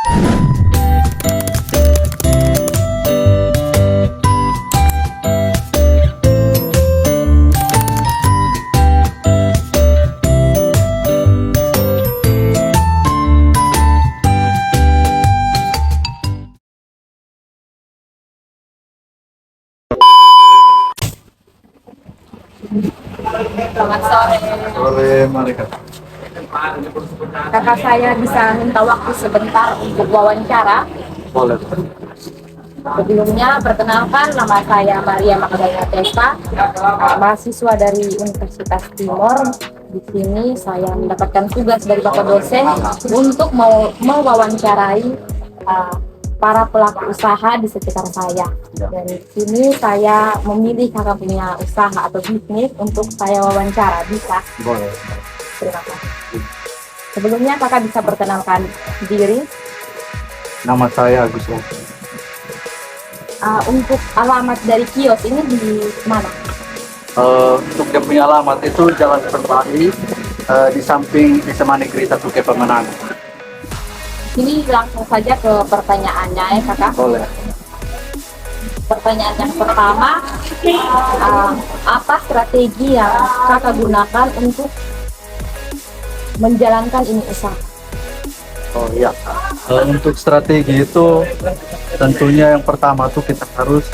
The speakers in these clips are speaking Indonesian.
Selamat sore. Sore, Marika. Kakak saya bisa minta waktu sebentar untuk wawancara. Boleh. Sebelumnya, perkenalkan nama saya Maria Magdalena Tesa, mahasiswa dari Universitas Timor. Di sini saya mendapatkan tugas dari Bapak dosen untuk mewawancarai para pelaku usaha di sekitar saya. Dan di sini saya memilih kakak punya usaha atau bisnis untuk saya wawancara. Bisa? Boleh. Terima kasih. Sebelumnya kakak bisa perkenalkan diri. Nama saya Agus Oki. Untuk alamat dari kios ini di mana? Untuk yang punya alamat itu Jalan Berbagi, di samping SMA Negeri 1 Kepemenang. Ini langsung saja ke pertanyaannya ya kakak. Boleh. Pertanyaan yang pertama, apa strategi yang kakak gunakan untuk menjalankan ini usaha? Oh iya. Untuk strategi itu tentunya yang pertama tuh kita harus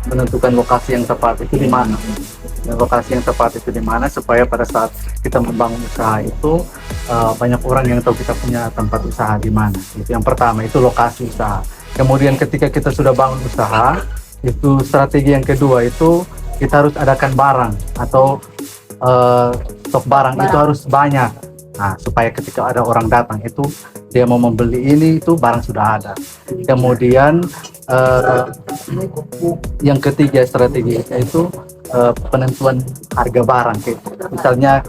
menentukan lokasi yang tepat itu di mana. Dan lokasi yang tepat itu di mana supaya pada saat kita membangun usaha itu banyak orang yang tahu kita punya tempat usaha di mana. Itu yang pertama, itu lokasi usaha. Kemudian ketika kita sudah bangun usaha, itu strategi yang kedua itu kita harus adakan barang atau stok barang itu harus banyak. Nah, supaya ketika ada orang datang itu dia mau membeli ini itu barang sudah ada. Kemudian yang ketiga strategi itu penentuan harga barang. Misalnya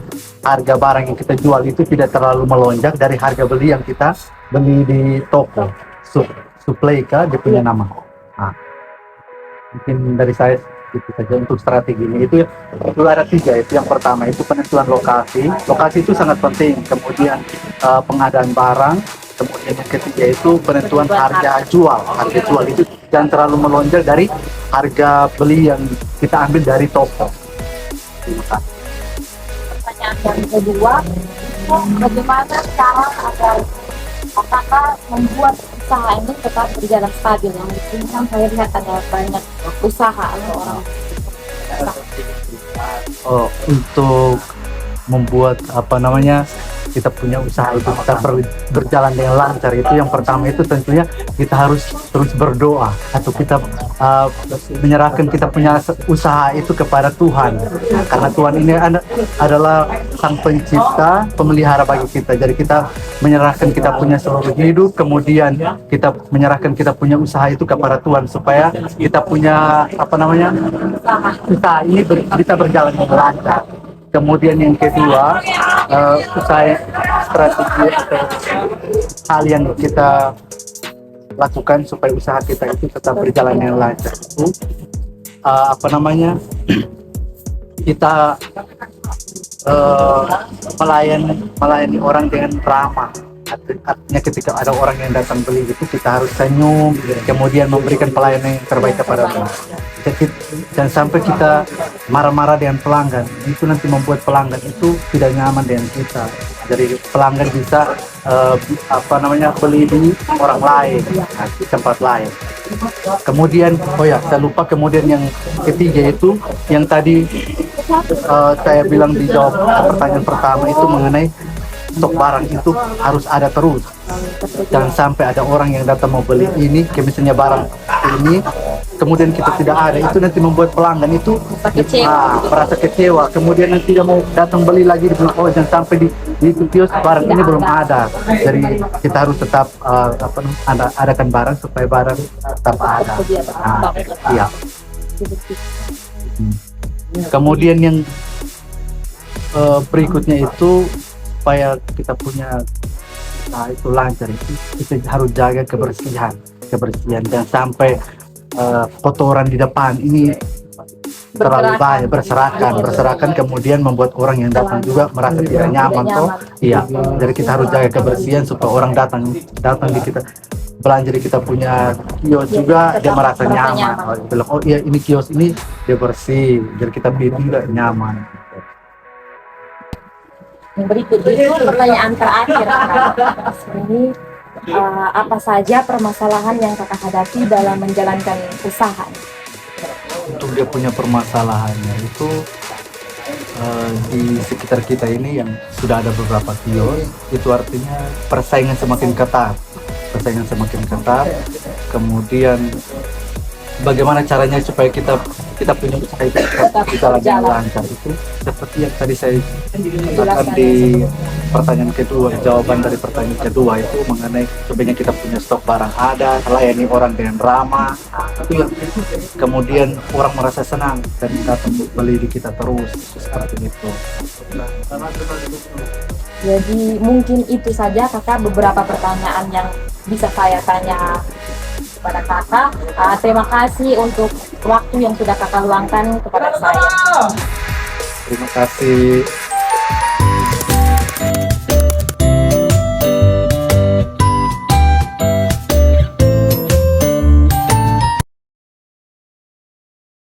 harga barang yang kita jual itu tidak terlalu melonjak dari harga beli yang kita beli di toko. Suplai dia punya nama. Nah, mungkin dari saya itu saja untuk strategi ini. Itu ada tiga. Itu yang pertama itu penentuan lokasi. Lokasi itu sangat penting. Kemudian pengadaan barang. Kemudian yang ketiga itu penentuan harga jual. Harga jual itu jangan terlalu melonjak dari harga beli yang kita ambil dari toko. Pertanyaan yang kedua, bagaimana cara agar apakah membuat usaha ini tetap berjalan stabil? Yang di sini kan saya lihat ada banyak usaha atau orang. Untuk membuat kita punya usaha itu kita berjalan dengan lancar, itu yang pertama itu tentunya kita harus terus berdoa atau kita menyerahkan kita punya usaha itu kepada Tuhan, karena Tuhan ini adalah Sang Pencipta, pemelihara bagi kita. Jadi kita menyerahkan kita punya seluruh hidup, kemudian kita menyerahkan kita punya usaha itu kepada Tuhan supaya kita punya usaha ini bisa berjalan dengan lancar. Kemudian yang kedua, strategi atau hal yang kita lakukan supaya usaha kita itu tetap berjalan dengan lancar itu kita melayani orang dengan ramah. Artinya ketika ada orang yang datang beli itu kita harus senyum, kemudian memberikan pelayanan yang terbaik kepada mereka. Dan sampai kita marah-marah dengan pelanggan, itu nanti membuat pelanggan itu tidak nyaman dengan kita. Jadi pelanggan bisa beli di orang lain, di tempat lain. Kemudian saya lupa, kemudian yang ketiga itu yang tadi saya bilang di jawab pertanyaan pertama itu mengenai stok barang itu harus ada terus. Jangan sampai ada orang yang datang mau beli ini, misalnya barang ini, kemudian kita tidak ada, itu nanti membuat pelanggan itu merasa kecewa, kemudian nanti dia mau datang beli lagi, di jangan sampai di kios barang ini belum ada. Jadi kita harus tetap adakan barang supaya barang tetap ada. Iya. Kemudian yang berikutnya itu supaya kita punya itu lancar, itu kita harus jaga kebersihan, jangan sampai kotoran di depan ini terlalu banyak berserakan kemudian membuat orang yang datang juga merasa tidak nyaman toh. Iya, jadi kita harus jaga kebersihan supaya orang datang di kita belanja di kita punya kios juga dia merasa nyaman. Oh, dia bilang, oh iya ini kios ini dia bersih, jadi kita beli juga nyaman. Yang berikut itu pertanyaan terakhir Kak. Ini apa saja permasalahan yang kakak hadapi dalam menjalankan usaha? Untuk dia punya permasalahannya itu di sekitar kita ini yang sudah ada beberapa kios, itu artinya persaingan semakin ketat, kemudian bagaimana caranya supaya kita punya usaha itu tetap jalan lancar, itu seperti yang tadi saya katakan di pertanyaan kedua, jawaban dari pertanyaan kedua itu mengenai sebenarnya kita punya stok barang ada, layani orang dengan ramah, itu yang kemudian orang merasa senang dan datang beli di kita terus seperti itu. Jadi mungkin itu saja kakak beberapa pertanyaan yang bisa saya tanya kepada kakak. Terima kasih untuk waktu yang sudah kakak luangkan kepada saya. Terima kasih.